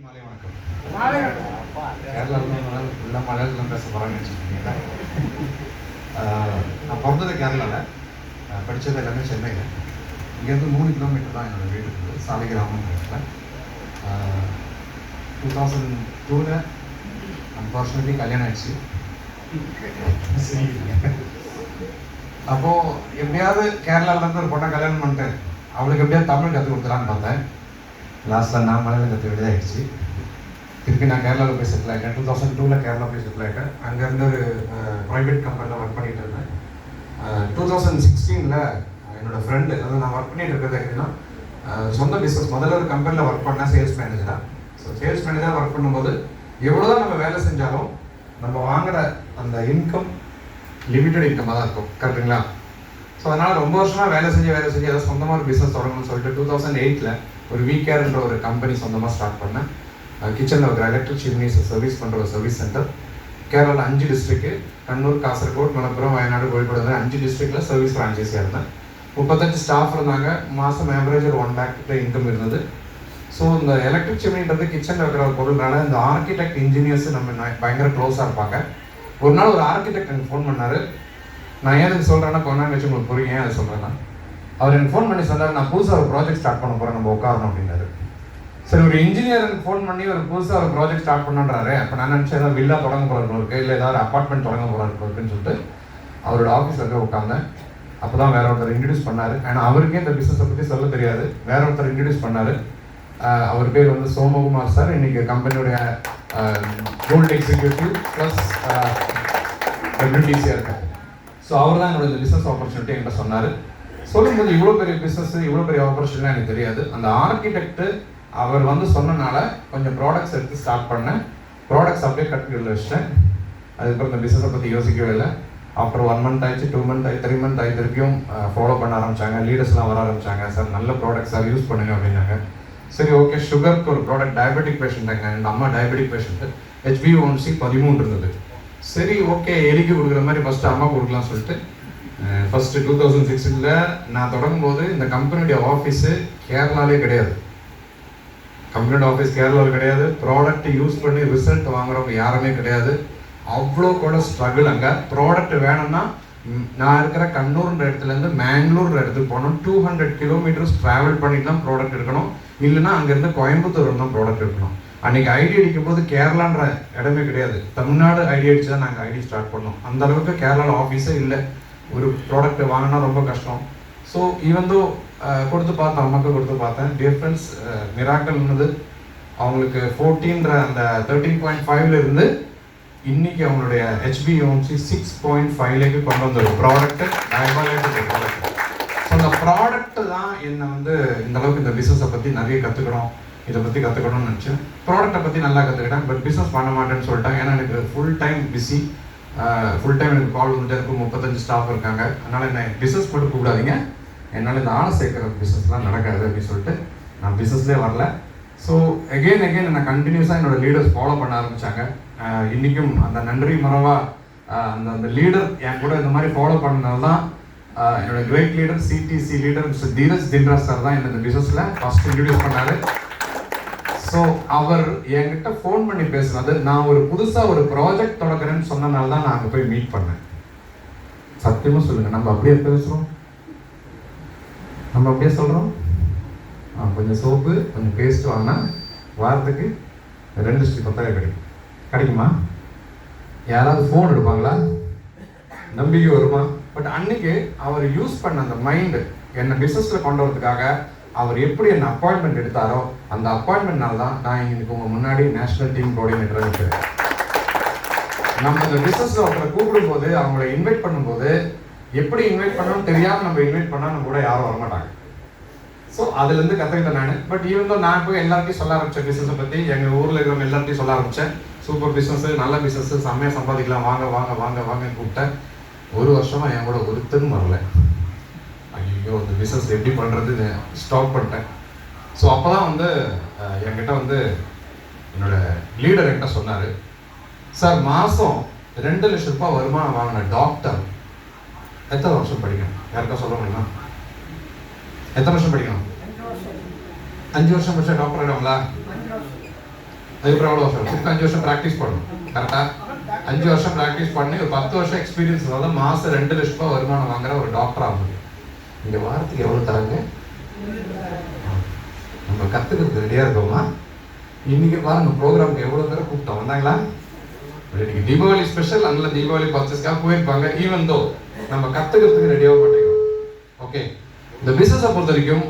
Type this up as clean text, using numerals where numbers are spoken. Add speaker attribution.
Speaker 1: மாலை வணக்கம். கேரளாவில் ஃபுல்லாக மலையாளத்தில் பேச போகிறாங்கன்னு வச்சுருக்கீங்களா? நான் பிறந்தது கேரளாவில், படித்தது எல்லாமே சென்னையில். இங்கேருந்து 3 கிலோமீட்டர் தான் என்னோடய வீடு இருக்குது, சாலிகிராமம் இடத்துல. 2002 அன்ஃபார்ச்சுனேட்லி கல்யாணம் ஆயிடுச்சு. அப்போது எப்படியாவது கேரளாவிலேருந்து ஒரு பொண்ணை கல்யாணம் பண்ணிட்டு அவளுக்கு எப்படியாவது தமிழ் கற்றுக் கொடுத்துலான்னு பார்த்தேன். லாஸ்ட்டில் நான் மலையாளம் கற்று வெளியாகிடுச்சு. திருப்பி நான் கேரளாவில் போய் செட்டில் ஆகிட்டேன். 2002 கேரளா போய் செட்டில் ஆகிட்டேன். அங்கேருந்து ஒரு ப்ரைவேட் கம்பெனியில் ஒர்க் பண்ணிகிட்டு இருந்தேன். 2016 என்னோடய ஃப்ரெண்டு, அதாவது நான் ஒர்க் பண்ணிட்டு இருக்கிறது எப்படின்னா சொந்த பிஸ்னஸ். முதல்ல ஒரு கம்பெனியில் ஒர்க் பண்ணேன் சேல்ஸ் மேனேஜராக. ஸோ சேல்ஸ் மேனேஜராக ஒர்க் பண்ணும்போது எவ்வளோ தான் நம்ம வேலை செஞ்சாலும் நம்ம வாங்குகிற அந்த இன்கம் லிமிட்டட் இன்கமாக தான் இருக்கும், கரெக்டுங்களா? ஸோ அதனால் ரொம்ப வருஷமாக வேலை செஞ்சு ஏதாவது சொந்தமாக ஒரு பிஸ்னஸ் தொடங்கணும்னு சொல்லிட்டு 2008 ஒரு வீக்கேர்ன்ற ஒரு கம்பெனி சொந்தமாக ஸ்டார்ட் பண்ணேன். கிச்சனில் ஒரு எலக்ட்ரிக் சிம்னிஸ் சர்வீஸ் பண்ணுற ஒரு சர்வீஸ் சென்டர். கேரளாவில் 5 டிஸ்ட்ரிக்ட், கண்ணூர், காசர்கோடு, மலப்புரம், வயநாடு, கோழிக்கோடு 5 டிஸ்ட்ரிக்டில் சர்வீஸ் ஃப்ரான்ச்சைஸியாக இருந்தேன். 35 ஸ்டாஃப் இருந்தாங்க. மாதம் ஆவரேஜ் ஒரு 1 lakh இன்கம் இருந்தது. ஸோ இந்த எலக்ட்ரிக் சிம்னின்றது கிச்சனில் இருக்கிற ஒரு பொருள்னால இந்த ஆர்கிடெக்ட் இன்ஜினியர்ஸ் நம்ம பயங்கர க்ளோஸாக இருப்பாங்க. ஒரு நாள் ஒரு ஆர்கிடெக்ட் எனக்கு ஃபோன் பண்ணார். நான் ஏன் எனக்கு சொல்கிறேன்னா கொண்டாங்க வச்சு உங்களுக்கு புரியும் ஏன் அதை சொல்கிறேன்னா, அவர் எனக்கு ஃபோன் பண்ணி சொன்னார், நான் புதுசாக ஒரு ப்ராஜெக்ட் ஸ்டார்ட் பண்ண போகிறேன், நம்ம உட்காரணும் அப்படின்னாரு. சரி, ஒரு இன்ஜினியர் எனக்கு ஃபோன் பண்ணி ஒரு புதுசாக ஒரு ப்ராஜெக்ட் ஸ்டார்ட் பண்ணுன்றாரு. அப்போ நான் நினச்சேன் ஏதாவது வில்லா தொடங்க போகிறவங்களுக்கு இல்லை ஏதாவது அப்பார்ட்மெண்ட் தொடங்க போகிறவங்களுக்குன்னு சொல்லிட்டு அவரோட ஆஃபீஸில் போய் உட்காந்தேன். அப்போ தான் வேற ஒருத்தர் இன்ட்ரடியூஸ் பண்ணார். ஆனால் அவருக்கே இந்த பிஸ்னஸை பற்றி சொல்ல தெரியாது. வேற ஒருத்தர் இன்ட்ரடியூஸ் பண்ணார். அவர் பேர் வந்து சோமகுமார் சார். இன்றைக்கி கம்பெனியுடைய கோல்டு எக்ஸிக்யூட்டிவ் ப்ளஸ் WTCயாக இருக்கார். ஸோ அவர் தான் என்னோட இந்த பிஸ்னஸ் ஆப்பர்ச்சுனிட்டி என்கிட்ட சொன்னார். சொல்லும்போது இவ்வளோ பெரிய பிஸ்னஸ், இவ்வளோ பெரிய ஆப்பர்ச்சுனிட்டி எனக்கு தெரியாது. அந்த ஆர்கிடெக்ட்டு அவர் வந்து சொன்னனால கொஞ்சம் ப்ராடக்ட்ஸ் எடுத்து ஸ்டார்ட் பண்ணேன். ப்ராடக்ட்ஸ் அப்படியே கட்டுகளில் வச்சிட்டேன். அதுக்கப்புறம் இந்த பிஸ்னஸை பற்றி யோசிக்கவே இல்லை. அப்புறம் 1 month ஆயிடுச்சு, 2 month ஆகி 3 month ஆகி திருப்பியும் ஃபாலோ பண்ண ஆரம்பித்தாங்க. லீடர்ஸ்லாம் வர ஆரம்பித்தாங்க. சார் நல்ல ப்ராடக்ட் சார், யூஸ் பண்ணுங்க அப்படின்னாங்க. சரி, ஓகே. சுகருக்கு ஒரு ப்ராடக்ட், டயபெட்டிக் பேஷண்ட்டாங்க. எங்கள் அம்மா டயபெட்டிக் பேஷண்ட்டு. HbA1c 13 இருந்தது. சரி, ஓகே, எலிக்கு கொடுக்குற மாதிரி ஃபஸ்ட்டு அம்மா கொடுக்கலாம்னு சொல்லிட்டு ஃபஸ்ட்டு 2006 நான் தொடங்கும்போது இந்த கம்பெனியுடைய ஆஃபீஸு கேரளாலே கிடையாது. கம்பெனியோட ஆஃபீஸ் கேரளாவில் கிடையாது. ப்ராடக்ட் யூஸ் பண்ணி ரிசல்ட் வாங்குறவங்க யாருமே கிடையாது. அவ்வளோ கூட ஸ்ட்ரகிள். அங்கே ப்ராடக்ட் வேணும்னா நான் இருக்கிற கண்ணூர்ன்ற இடத்துலேருந்து மேங்களூர் இடத்துக்கு போகணும். 200 கிலோமீட்டர்ஸ் ட்ராவல் பண்ணிட்டு தான் ப்ராடக்ட் எடுக்கணும். இல்லைன்னா அங்கேருந்து கோயம்புத்தூர் தான் ப்ராடக்ட் எடுக்கணும். அன்றைக்கி ஐடி அடிக்கும் போது கேரளான்ற இடமே கிடையாது. தமிழ்நாடு ஐடி அடிச்சு தான் நாங்கள் ஐடி ஸ்டார்ட் பண்ணோம். அந்த அளவுக்கு கேரளாவில் ஆஃபீஸே இல்லை. ஒரு ப்ராடக்ட் வாங்கினா ரொம்ப கஷ்டம். ஸோ ஈவந்தோ கொடுத்து பார்த்தேன், அம்மாவுக்கு கொடுத்து பார்த்தேன். டிஃப்ரென்ஸ் மிராக்கல் இருந்தது. அவங்களுக்கு 14 அந்த 13.5 இருந்து இன்னைக்கு அவங்களுடைய HbA1c 6.5 கொண்டு வந்த ஒரு ப்ராடக்ட் டயபாலிட்டிக் ப்ராடக்ட். ஸோ அந்த ப்ராடக்ட் தான் என்னை வந்து இந்த அளவுக்கு இந்த பிஸ்னஸை பற்றி நிறைய கற்றுக்கணும், இதை பற்றி கற்றுக்கணும்னு நினச்சேன். ப்ராடக்ட்டை பற்றி நல்லா கற்றுக்கிட்டேன். பட் பிஸ்னஸ் பண்ண மாட்டேன்னு சொல்லிட்டேன். ஏன்னா எனக்கு full time busy. Full time எனக்கு கால் வந்துட்டு இருக்கும். 35 ஸ்டாஃப் இருக்காங்க. அதனால் என்ன பிஸ்னஸ் மட்டும் கூப்பிடாதீங்க, என்னால் இந்த ஆளை சேர்க்குற பிஸ்னஸ்லாம் நடக்காது அப்படின்னு சொல்லிட்டு நான் பிஸ்னஸ்லேயே வரல. ஸோ எகெயின் என்னை கண்டினியூஸாக என்னோடய லீடர்ஸ் ஃபாலோ பண்ண ஆரம்பித்தாங்க. இன்றைக்கும் அந்த நன்றி மறவாக அந்த லீடர் என் கூட இந்த மாதிரி ஃபாலோ பண்ணனால தான் என்னோட great leader CTC leader mister Dheeraj Dhingra sir தான் என்ன இந்த பிஸ்னஸில் ஃபஸ்ட் இன்ட்ரடியூஸ் பண்ணார். ஸோ அவர் என்கிட்ட ஃபோன் பண்ணி பேசுனது, நான் ஒரு புதுசாக ஒரு ப்ராஜெக்ட் தொடங்குறேன்னு சொன்னனால தான் நான் அங்கே போய் மீட் பண்ணேன். சத்தியமாக சொல்லுங்கள், நம்ம அப்படியே பேசுகிறோம், நம்ம அப்படியே சொல்கிறோம். கொஞ்சம் சோப்பு கொஞ்சம் பேஸ்ட் வாங்கினா வாரத்துக்கு 2 ஸ்டிக் 10,000 கிடைக்குமா? யாராவது ஃபோன் எடுப்பாங்களா? நம்பிக்கை வருமா? பட் அன்னைக்கு அவர் யூஸ் பண்ண அந்த மைண்டு என்னை பிஸ்னஸில் கொண்டு வரதுக்காக அவர் எப்படி என்ன அப்பாயின்மெண்ட் எடுத்தாரோ அந்த அப்பாயின்மெண்ட்னால தான் நான் இன்னைக்கு உங்கள் முன்னாடி நேஷனல் டீம் கோஆர்டினேட்டராக இருக்கிறேன். நம்ம இந்த பிஸ்னஸில் ஒருத்தரை கூப்பிடும்போது அவங்கள இன்வைட் பண்ணும்போது எப்படி இன்வைட் பண்ணணும்னு தெரியாமல் நம்ம இன்வைட் பண்ணாலும் கூட யாரும் வரமாட்டாங்க. ஸோ அதுலேருந்து கற்றுக்கிட்டேன் நான். பட் ஈவன் நான் போய் எல்லாத்தையும் சொல்ல ஆரம்பித்தேன் பிஸ்னஸை பற்றி. எங்கள் ஊரில் இருக்கிறவங்க எல்லாத்தையும் சொல்ல ஆரம்பித்தேன். சூப்பர் பிஸ்னஸ், நல்ல பிஸ்னஸ், செம்மையாக சம்பாதிக்கலாம், வாங்க வாங்க வாங்க வாங்கன்னு கூப்பிட்டேன். 1 வருஷமாக என் கூட ஒருத்தரும் வரல. ஐயோ, இந்த பிஸ்னஸ் எப்படி பண்ணுறதுன்னு ஸ்டாப் பண்ணிட்டேன். ஸோ அப்போ தான் வந்து என்கிட்ட வந்து என்னோட லீடர் என்கிட்ட சொன்னார், சார் மாதம் 2 லட்ச ரூபாய் வருமானம் வாங்கின டாக்டர் எத்தனை வருஷம் படிக்கணும்? யாருக்கா சொல்ல முடியுமா? எத்தனை வருஷம் படிக்கணும்? 5 வருஷம் படிச்சா டாக்டர் ஆகிடுவாங்களா? அதுக்கப்புறம் எவ்வளோ வருஷம்? திருப்பி 5 வருஷம் ப்ராக்டிஸ் பண்ணணும். கரெக்டாக 5 வருஷம் ப்ராக்டிஸ் பண்ணி ஒரு 10 வருஷம் எக்ஸ்பீரியன்ஸ் தான் மாதம் 2 லட்ச ரூபா வருமானம் வாங்குற ஒரு டாக்டர் ஆக முடியும். இங்கே வாரத்துக்கு எவ்வளோ தராங்க? நம்ம கற்றுக்கிறதுக்கு ரெடியாக இருக்கோமா? இன்னைக்கு பாருங்க ப்ரோக்ராமுக்கு எவ்வளோ பேரை கூப்பிட்டோம், வந்தாங்களா? இன்னைக்கு தீபாவளி ஸ்பெஷல், அதனால தீபாவளி பர்ச்சேஸ்க்காக போயிருப்பாங்க. ஈவன் தோ நம்ம கற்றுக்கிறதுக்கு ரெடியாக மாட்டேங்கிறோம். ஓகே, இந்த பிஸ்னஸை பொறுத்த வரைக்கும்